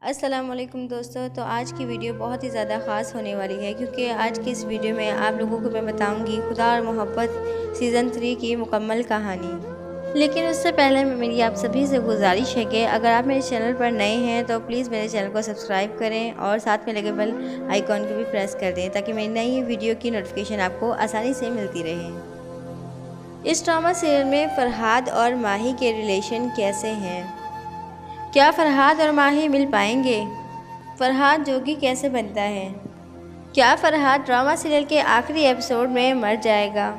अस्सलाम वालेकुम दोस्तों। तो आज की वीडियो बहुत ही ज़्यादा ख़ास होने वाली है क्योंकि आज की इस वीडियो में आप लोगों को मैं बताऊंगी खुदा और मोहब्बत सीज़न 3 की मुकम्मल कहानी। लेकिन उससे पहले मेरी आप सभी से गुजारिश है कि अगर आप मेरे चैनल पर नए हैं तो प्लीज़ मेरे चैनल को सब्सक्राइब करें और साथ में लगे बेल आइकॉन को भी प्रेस कर दें ताकि मेरी नई वीडियो की नोटिफिकेशन आपको आसानी से मिलती रहे। इस ड्रामा सीरियल में फ़रहाद और माही के रिलेशन कैसे हैं? क्या फ़रहाद और माही मिल पाएंगे? फ़रहाद जोगी कैसे बनता है? क्या फ़रहाद ड्रामा सीरियल के आखिरी एपिसोड में मर जाएगा?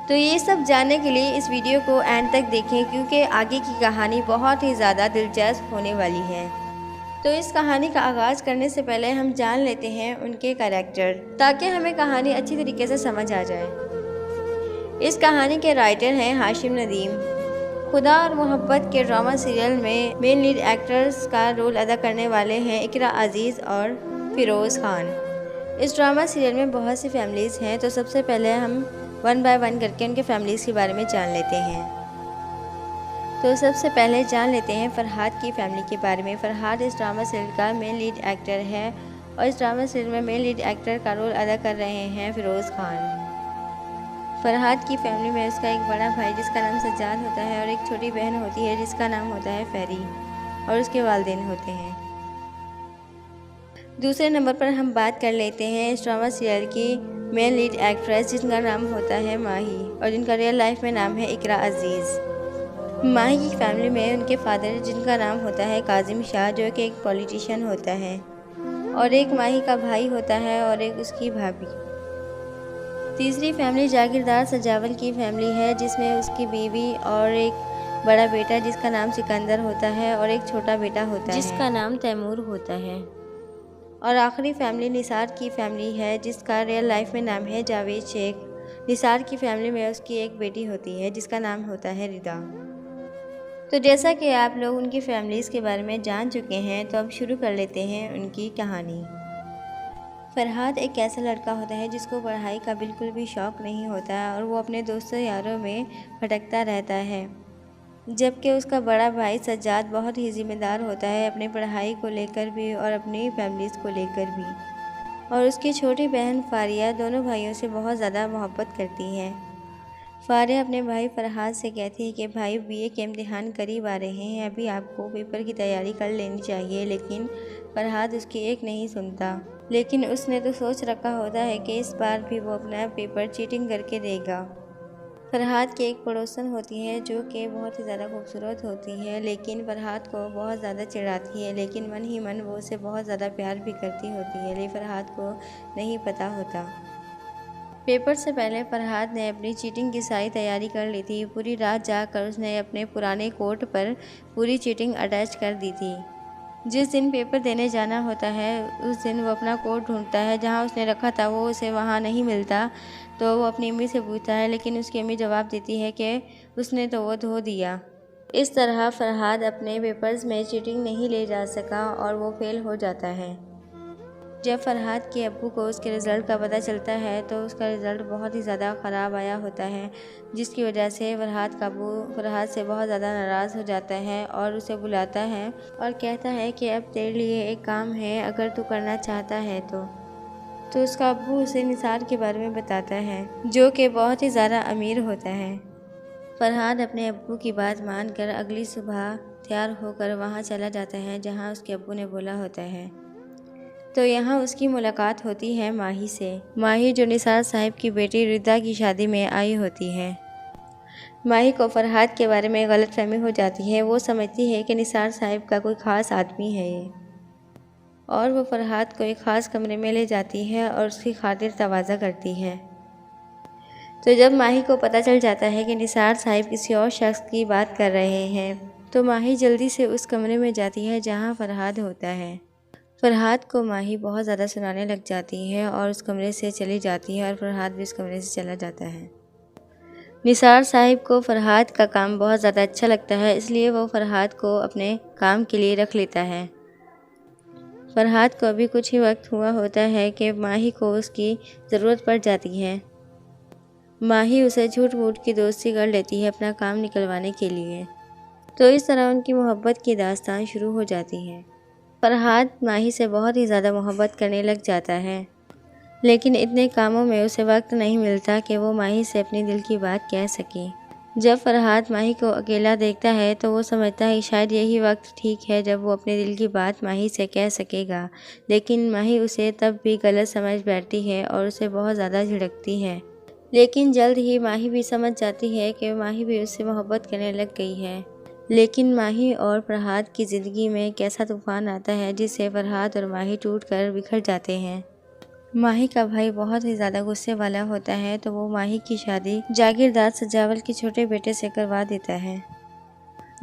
तो ये सब जानने के लिए इस वीडियो को एंड तक देखें क्योंकि आगे की कहानी बहुत ही ज़्यादा दिलचस्प होने वाली है। तो इस कहानी का आगाज़ करने से पहले हम जान लेते हैं उनके कैरेक्टर ताकि हमें कहानी अच्छी तरीके से समझ आ जाए। इस कहानी के राइटर हैं हाशिम नदीम। खुदा और मोहब्बत के ड्रामा सीरियल में मेन लीड एक्टर्स का रोल अदा करने वाले हैं इकरा अजीज़ और फ़िरोज़ खान। इस ड्रामा सीरियल में बहुत सी फैमिलीज़ हैं, तो सबसे पहले हम वन बाय वन करके उनके फैमिलीज़ के बारे में जान लेते हैं। तो सबसे पहले जान लेते हैं फ़रहाद की फैमिली के बारे में। फ़रहाद इस ड्रामा सीरियल का मेन लीड एक्टर है और इस ड्रामा सीरियल में मेन लीड एक्टर का रोल अदा कर रहे हैं फ़िरोज़ खान। फ़रहाद की फैमिली में उसका एक बड़ा भाई जिसका नाम सज्जाद होता है और एक छोटी बहन होती है जिसका नाम होता है फेरी और उसके वालिदैन होते हैं। दूसरे नंबर पर हम बात कर लेते हैं इस ड्रामा सीरियल की मेन लीड एक्ट्रेस जिनका नाम होता है माही और जिनका रियल लाइफ में नाम है इकरा अजीज़। माही की फैमिली में उनके फादर जिनका नाम होता है काजिम शाह जो कि एक पॉलिटिशियन होता है और एक माही का भाई होता है और एक उसकी भाभी। तीसरी फैमिली जागीरदार सजावल की फैमिली है जिसमें उसकी बीवी और एक बड़ा बेटा जिसका नाम सिकंदर होता है और एक छोटा बेटा होता है जिसका नाम तैमूर होता है। और आखिरी फैमिली निसार की फैमिली है जिसका रियल लाइफ में नाम है जावेद शेख। निसार की फैमिली में उसकी एक बेटी होती है जिसका नाम होता है रिदा। तो जैसा कि आप लोग उनकी फैमिलीज़ के बारे में जान चुके हैं तो अब शुरू कर लेते हैं उनकी कहानी। फ़रहाद एक ऐसा लड़का होता है जिसको पढ़ाई का बिल्कुल भी शौक़ नहीं होता है और वो अपने दोस्तों यारों में भटकता रहता है, जबकि उसका बड़ा भाई सज्जाद बहुत ही ज़िम्मेदार होता है अपनी पढ़ाई को लेकर भी और अपनी फैमिलीज़ को लेकर भी। और उसकी छोटी बहन फारिया दोनों भाइयों से बहुत ज़्यादा मोहब्बत करती है। फारिया अपने भाई फ़रहाद से कहती है कि भाई बीए के इम्तिहान करीब आ रहे हैं, अभी आपको पेपर की तैयारी कर लेनी चाहिए, लेकिन फ़रहाद उसकी एक नहीं सुनता। लेकिन उसने तो सोच रखा होता है कि इस बार भी वो अपना पेपर चीटिंग करके देगा। फ़रहाद की एक पड़ोसन होती है जो कि बहुत ही ज़्यादा खूबसूरत होती है, लेकिन फ़रहाद को बहुत ज़्यादा चिढ़ाती है, लेकिन मन ही मन वो उसे बहुत ज़्यादा प्यार भी करती होती है, लेकिन फ़रहाद को नहीं पता होता। पेपर से पहले फ़रहाद ने अपनी चीटिंग की सारी तैयारी कर ली थी। पूरी रात जागकर उसने अपने पुराने कोट पर पूरी चीटिंग अटैच कर दी थी। जिस दिन पेपर देने जाना होता है उस दिन वो अपना कोट ढूंढता है, जहां उसने रखा था वो उसे वहां नहीं मिलता। तो वो अपनी अम्मी से पूछता है, लेकिन उसकी अम्मी जवाब देती है कि उसने तो वो धो दिया। इस तरह फ़रहाद अपने पेपर्स में चीटिंग नहीं ले जा सका और वो फेल हो जाता है। जब फ़रहाद के अब्बू को उसके रिज़ल्ट का पता चलता है तो उसका रिज़ल्ट बहुत ही ज़्यादा ख़राब आया होता है, जिसकी वजह से फ़रहाद का अब्बू फ़रहाद से बहुत ज़्यादा नाराज़ हो जाता है और उसे बुलाता है और कहता है कि अब तेरे लिए एक काम है, अगर तू करना चाहता है तो उसका अब्बू उसे निसार के बारे में बताता है जो कि बहुत ही ज़्यादा अमीर होता है। फ़रहाद अपने अब्बू की बात मानकर अगली सुबह तैयार होकर वहाँ चला जाता है जहाँ उसके अब्बू ने बोला होता है। तो यहाँ उसकी मुलाकात होती है माही से। माही जो निसार साहिब की बेटी रिदा की शादी में आई होती है। माही को फ़रहाद के बारे में गलतफहमी हो जाती है। वो समझती है कि निसार साहिब का कोई ख़ास आदमी है ये, और वो फ़रहाद को एक ख़ास कमरे में ले जाती है और उसकी खातिर तवाज़ा करती है। तो जब माही को पता चल जाता है कि निसार साहिब किसी और शख्स की बात कर रहे हैं तो माही जल्दी से उस कमरे में जाती है जहाँ फ़रहाद होता है। फ़रहाद को माही बहुत ज़्यादा सुनाने लग जाती है और उस कमरे से चली जाती है और फ़रहाद भी उस कमरे से चला जाता है। निसार साहिब को फ़रहाद का काम बहुत ज़्यादा अच्छा लगता है, इसलिए वो फ़रहाद को अपने काम के लिए रख लेता है। फ़रहाद को अभी कुछ ही वक्त हुआ होता है कि माही को उसकी ज़रूरत पड़ जाती है। माही उसे झूठ मूठ की दोस्ती कर लेती है अपना काम निकलवाने के लिए। तो इस तरह उनकी मोहब्बत की दास्तान शुरू हो जाती है। फरहाद माही से बहुत ही ज़्यादा मोहब्बत करने लग जाता है, लेकिन इतने कामों में उसे वक्त नहीं मिलता कि वो माही से अपने दिल की बात कह सके। जब फरहाद माही को अकेला देखता है तो वो समझता है शायद यही वक्त ठीक है जब वो अपने दिल की बात माही से कह सकेगा, लेकिन माही उसे तब भी गलत समझ बैठती है और उसे बहुत ज़्यादा झिड़कती है। लेकिन जल्द ही माही भी समझ जाती है कि माही भी उससे मोहब्बत करने लग गई है। लेकिन माही और फरहाद की ज़िंदगी में एक ऐसा तूफ़ान आता है जिससे फरहाद और माही टूटकर बिखर जाते हैं। माही का भाई बहुत ही ज़्यादा गुस्से वाला होता है तो वो माही की शादी जागीरदार सजावल के छोटे बेटे से करवा देता है।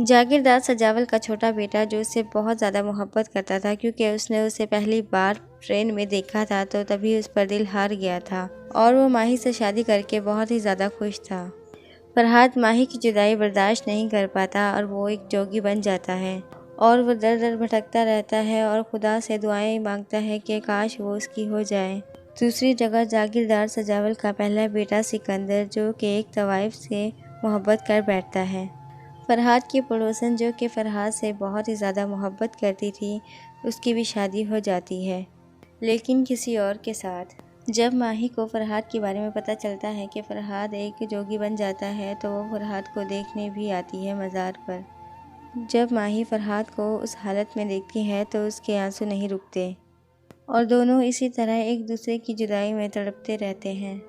जागीरदार सजावल का छोटा बेटा जो उससे बहुत ज़्यादा मोहब्बत करता था, क्योंकि उसने उसे पहली बार ट्रेन में देखा था तो तभी उस पर दिल हार गया था और वो माही से शादी करके बहुत ही ज़्यादा खुश था। फरहाद माही की जुदाई बर्दाश्त नहीं कर पाता और वो एक जोगी बन जाता है और वो दर दर भटकता रहता है और खुदा से दुआएं मांगता है कि काश वो उसकी हो जाए। दूसरी जगह जागीरदार सजावल का पहला बेटा सिकंदर जो कि एक तवाइफ से मोहब्बत कर बैठता है। फरहाद की पड़ोसन जो कि फरहाद से बहुत ही ज़्यादा मोहब्बत करती थी, उसकी भी शादी हो जाती है, लेकिन किसी और के साथ। जब माही को फरहाद के बारे में पता चलता है कि फरहाद एक जोगी बन जाता है तो वो फरहाद को देखने भी आती है मज़ार पर। जब माही फरहाद को उस हालत में देखती है तो उसके आंसू नहीं रुकते और दोनों इसी तरह एक दूसरे की जुदाई में तड़पते रहते हैं।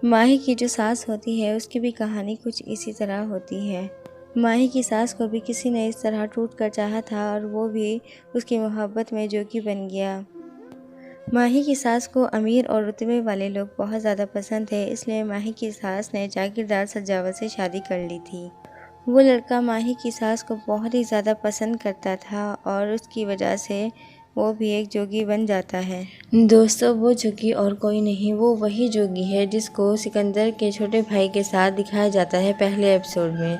माही की जो सास होती है उसकी भी कहानी कुछ इसी तरह होती है। माही की सास को भी किसी ने इस तरह टूट कर चाहा था और वो भी उसकी मोहब्बत में जोगी बन गया। माही की सास को अमीर और रुतबे वाले लोग बहुत ज़्यादा पसंद थे, इसलिए माही की सास ने जागीरदार सजावत से शादी कर ली थी। वो लड़का माही की सास को बहुत ही ज़्यादा पसंद करता था और उसकी वजह से वो भी एक जोगी बन जाता है। दोस्तों, वो जोगी और कोई नहीं, वो वही जोगी है जिसको सिकंदर के छोटे भाई के साथ दिखाया जाता है पहले एपिसोड में।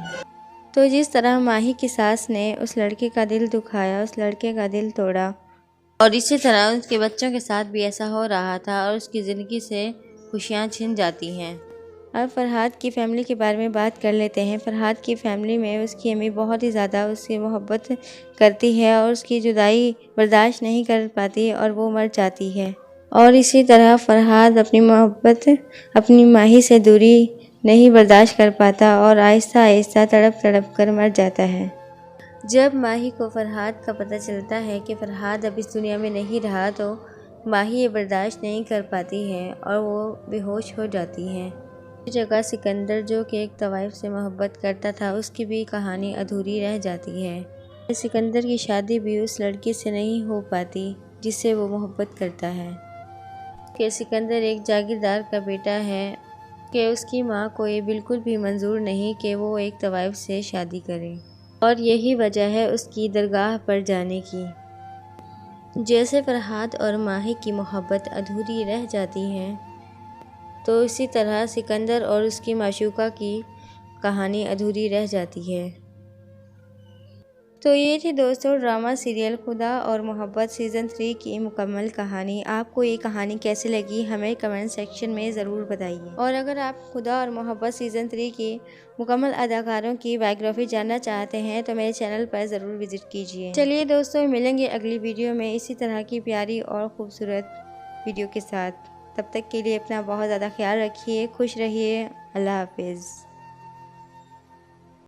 तो जिस तरह माही की सास ने उस लड़के का दिल दुखाया, उस लड़के का दिल तोड़ा, और इसी तरह उसके बच्चों के साथ भी ऐसा हो रहा था और उसकी ज़िंदगी से खुशियाँ छिन जाती हैं। अब फरहाद की फ़ैमिली के बारे में बात कर लेते हैं। फरहाद की फ़ैमिली में उसकी अम्मी बहुत ही ज़्यादा उससे मोहब्बत करती है और उसकी जुदाई बर्दाश्त नहीं कर पाती और वो मर जाती है। और इसी तरह फरहाद अपनी मोहब्बत अपनी माही से दूरी नहीं बर्दाश्त कर पाता और आहिस्ता आहिस्ता तड़प तड़प कर मर जाता है। जब माही को फरहाद का पता चलता है कि फरहाद अब इस दुनिया में नहीं रहा तो माही ये बर्दाश्त नहीं कर पाती है और वो बेहोश हो जाती है। इस जगह सिकंदर जो कि एक तवाइफ से मोहब्बत करता था, उसकी भी कहानी अधूरी रह जाती है। सिकंदर की शादी भी उस लड़की से नहीं हो पाती जिससे वो मोहब्बत करता है कि सिकंदर एक जागीरदार का बेटा है कि उसकी माँ को ये बिल्कुल भी मंजूर नहीं कि वो एक तवाइफ से शादी करे और यही वजह है उसकी दरगाह पर जाने की। जैसे फरहाद और माही की मोहब्बत अधूरी रह जाती है तो इसी तरह सिकंदर और उसकी माशूका की कहानी अधूरी रह जाती है। तो ये थी दोस्तों ड्रामा सीरियल खुदा और मोहब्बत सीज़न 3 की मुकम्मल कहानी। आपको ये कहानी कैसी लगी हमें कमेंट सेक्शन में ज़रूर बताइए। और अगर आप खुदा और मोहब्बत सीज़न 3 की मुकम्मल अदाकारों की बायोग्राफी जानना चाहते हैं तो मेरे चैनल पर ज़रूर विज़िट कीजिए। चलिए दोस्तों, मिलेंगे अगली वीडियो में इसी तरह की प्यारी और ख़ूबसूरत वीडियो के साथ। तब तक के लिए अपना बहुत ज़्यादा ख्याल रखिए, खुश रहिए। अल्लाह हाफिज़।